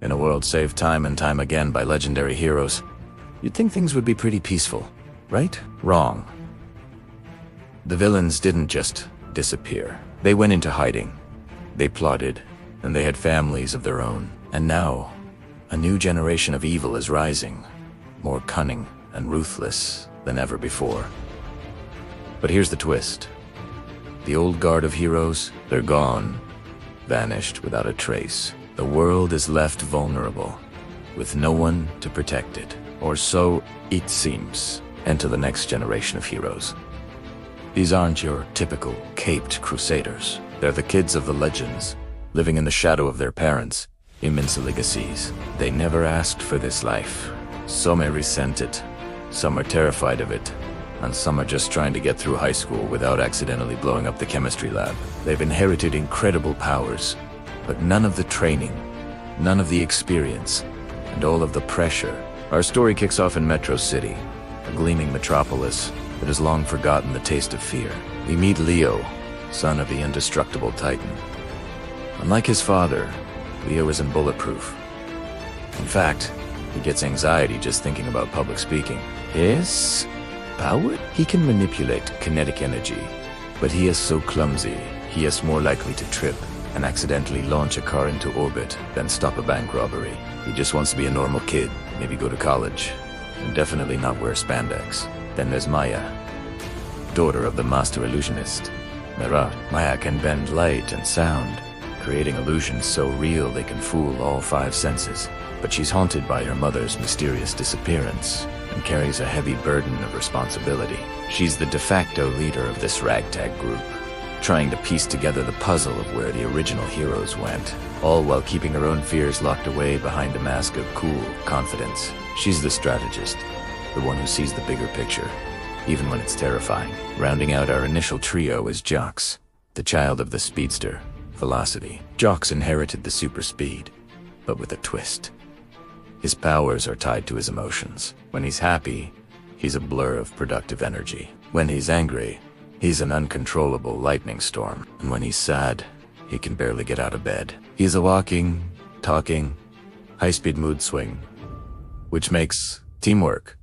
In a world saved time and time again by legendary heroes, you'd think things would be pretty peaceful, right? Wrong. The villains didn't just disappear. They went into hiding. They plotted, and they had families of their own. And now, a new generation of evil is rising, more cunning and ruthless than ever before. But here's the twist. The old guard of heroes, they're gone, vanished without a trace. The world is left vulnerable, with no one to protect it. Or so it seems. Enter the next generation of heroes. These aren't your typical caped crusaders. They're the kids of the legends, living in the shadow of their parents, immense legacies. They never asked for this life. Some may resent it, some are terrified of it, and some are just trying to get through high school without accidentally blowing up the chemistry lab. They've inherited incredible powers, but none of the training, none of the experience, and all of the pressure. Our story kicks off in Metro City, a gleaming metropolis that has long forgotten the taste of fear. We meet Leo, son of the indestructible Titan. Unlike his father, Leo isn't bulletproof. In fact, he gets anxiety just thinking about public speaking. His power? He can manipulate kinetic energy, but he is so clumsy, he is more likely to trip and accidentally launch a car into orbit than stop a bank robbery. He just wants to be a normal kid, maybe go to college, and definitely not wear spandex. Then there's Maya, daughter of the master illusionist, Mirat. Maya can bend light and sound, creating illusions so real they can fool all five senses. But she's haunted by her mother's mysterious disappearance and carries a heavy burden of responsibility. She's the de facto leader of this ragtag group, trying to piece together the puzzle of where the original heroes went, all while keeping her own fears locked away behind a mask of cool confidence. She's the strategist, the one who sees the bigger picture, even when it's terrifying. Rounding out our initial trio is Jox, the child of the speedster, Velocity. Jox inherited the super speed, but with a twist. His powers are tied to his emotions. When he's happy, he's a blur of productive energy. When he's angry, he's an uncontrollable lightning storm. And when he's sad, he can barely get out of bed. He's a walking, talking, high-speed mood swing, which makes teamwork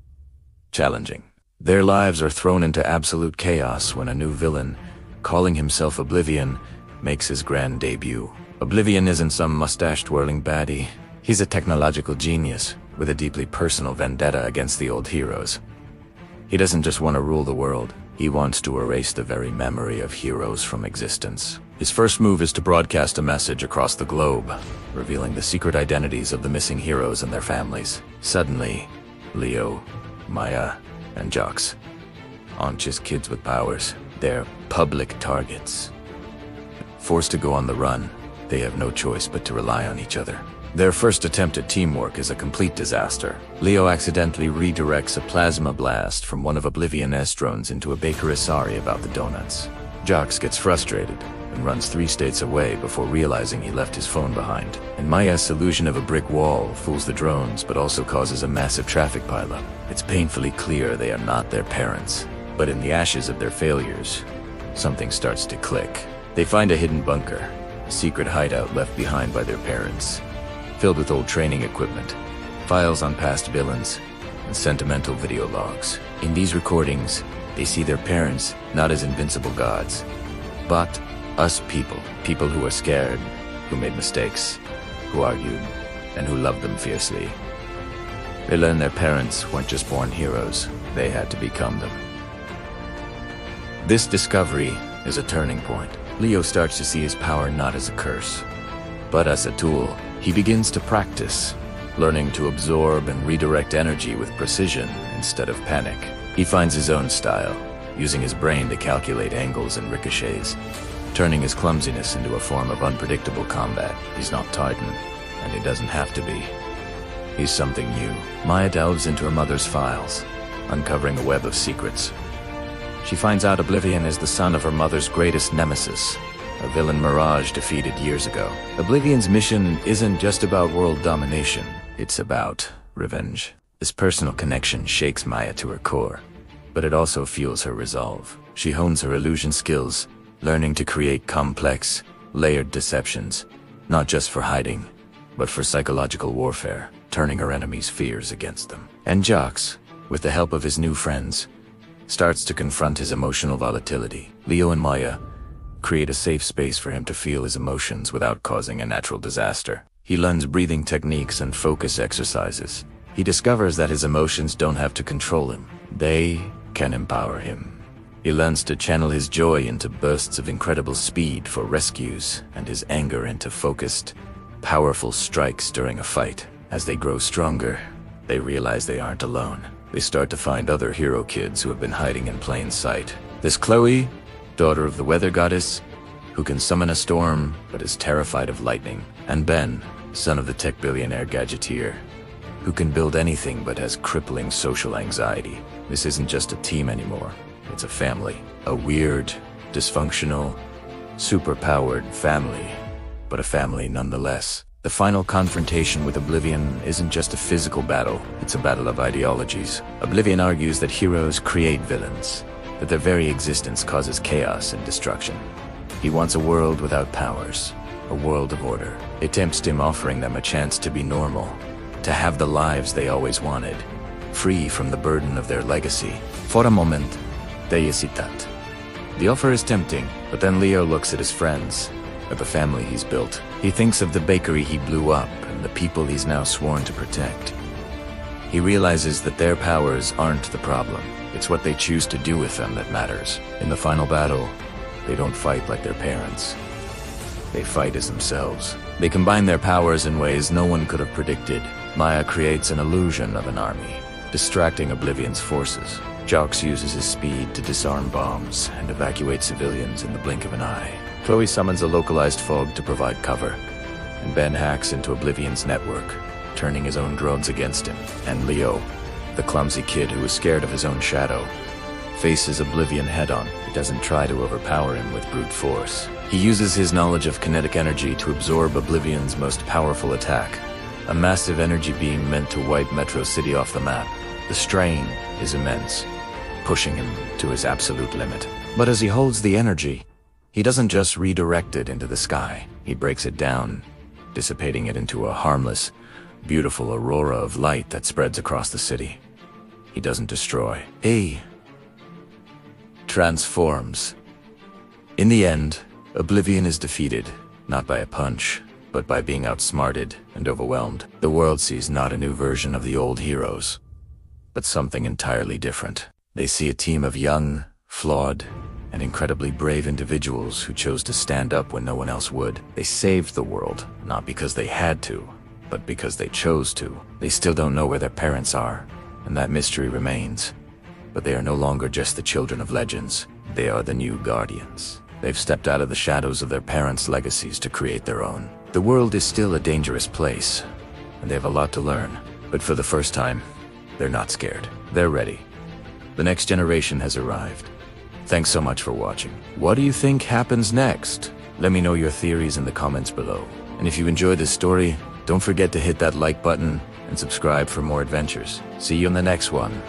challenging. Their lives are thrown into absolute chaos when a new villain, calling himself Oblivion, makes his grand debut. Oblivion isn't some mustache-twirling baddie. He's a technological genius with a deeply personal vendetta against the old heroes. He doesn't just want to rule the world, he wants to erase the very memory of heroes from existence. His first move is to broadcast a message across the globe, revealing the secret identities of the missing heroes and their families. Suddenly, Leo, Maya, and Jox aren't just kids with powers, they're public targets. Forced to go on the run, they have no choice but to rely on each other. Their first attempt at teamwork is a complete disaster. Leo accidentally redirects a plasma blast from one of Oblivion's drones into a bakery sorry about the donuts. Jox gets frustrated and runs 3 states away before realizing he left his phone behind. And Maya's illusion of a brick wall fools the drones but also causes a massive traffic pileup. It's painfully clear they are not their parents, but in the ashes of their failures, something starts to click. They find a hidden bunker, a secret hideout left behind by their parents, filled with old training equipment, files on past villains, and sentimental video logs. In these recordings, they see their parents not as invincible gods, but us people who are scared, who made mistakes, who argued, and who loved them fiercely. They learn their parents weren't just born heroes, they had to become them. This discovery is a turning point. Leo starts to see his power not as a curse, but as a tool. He begins to practice, learning to absorb and redirect energy with precision instead of panic. He finds his own style, using his brain to calculate angles and ricochets, turning his clumsiness into a form of unpredictable combat. He's not Titan, and he doesn't have to be. He's something new. Maya delves into her mother's files, uncovering a web of secrets. She finds out Oblivion is the son of her mother's greatest nemesis, a villain Mirage defeated years ago. Oblivion's mission isn't just about world domination, it's about revenge. This personal connection shakes Maya to her core, but it also fuels her resolve. She hones her illusion skills, learning to create complex, layered deceptions, not just for hiding, but for psychological warfare, turning her enemies' fears against them. And Jax, with the help of his new friends, starts to confront his emotional volatility. Leo and Maya create a safe space for him to feel his emotions without causing a natural disaster. He learns breathing techniques and focus exercises. He discovers that his emotions don't have to control him. They can empower him. He learns to channel his joy into bursts of incredible speed for rescues and his anger into focused, powerful strikes during a fight. As they grow stronger, they realize they aren't alone. They start to find other hero kids who have been hiding in plain sight. There's Chloe, daughter of the weather goddess, who can summon a storm but is terrified of lightning. And Ben, son of the tech billionaire gadgeteer, who can build anything but has crippling social anxiety. This isn't just a team anymore. It's a family. A weird, dysfunctional, superpowered family, but a family nonetheless. The final confrontation with Oblivion isn't just a physical battle, it's a battle of ideologies. Oblivion argues that heroes create villains, that their very existence causes chaos and destruction. He wants a world without powers, a world of order. It tempts him, offering them a chance to be normal, to have the lives they always wanted, free from the burden of their legacy. For a moment, they hesitate. The offer is tempting, but then Leo looks at his friends, at the family he's built. He thinks of the bakery he blew up and the people he's now sworn to protect. He realizes that their powers aren't the problem. It's what they choose to do with them that matters. In the final battle, they don't fight like their parents. They fight as themselves. They combine their powers in ways no one could have predicted. Maya creates an illusion of an army, distracting Oblivion's forces. Jax uses his speed to disarm bombs and evacuate civilians in the blink of an eye. Chloe summons a localized fog to provide cover, and Ben hacks into Oblivion's network, turning his own drones against him. And Leo, the clumsy kid who is scared of his own shadow, faces Oblivion head-on. He doesn't try to overpower him with brute force. He uses his knowledge of kinetic energy to absorb Oblivion's most powerful attack, a massive energy beam meant to wipe Metro City off the map. The strain is immense, pushing him to his absolute limit. But as he holds the energy, he doesn't just redirect it into the sky. He breaks it down, dissipating it into a harmless, beautiful aurora of light that spreads across the city. He doesn't destroy. He transforms. In the end, Oblivion is defeated, not by a punch, but by being outsmarted and overwhelmed. The world sees not a new version of the old heroes, but something entirely different. They see a team of young, flawed, and incredibly brave individuals who chose to stand up when no one else would. They saved the world, not because they had to, but because they chose to. They still don't know where their parents are, and that mystery remains. But they are no longer just the children of legends. They are the new guardians. They've stepped out of the shadows of their parents' legacies to create their own. The world is still a dangerous place, and they have a lot to learn. But for the first time, they're not scared. They're ready. The next generation has arrived. Thanks so much for watching. What do you think happens next? Let me know your theories in the comments below. And if you enjoyed this story, don't forget to hit that like button and subscribe for more adventures. See you in the next one.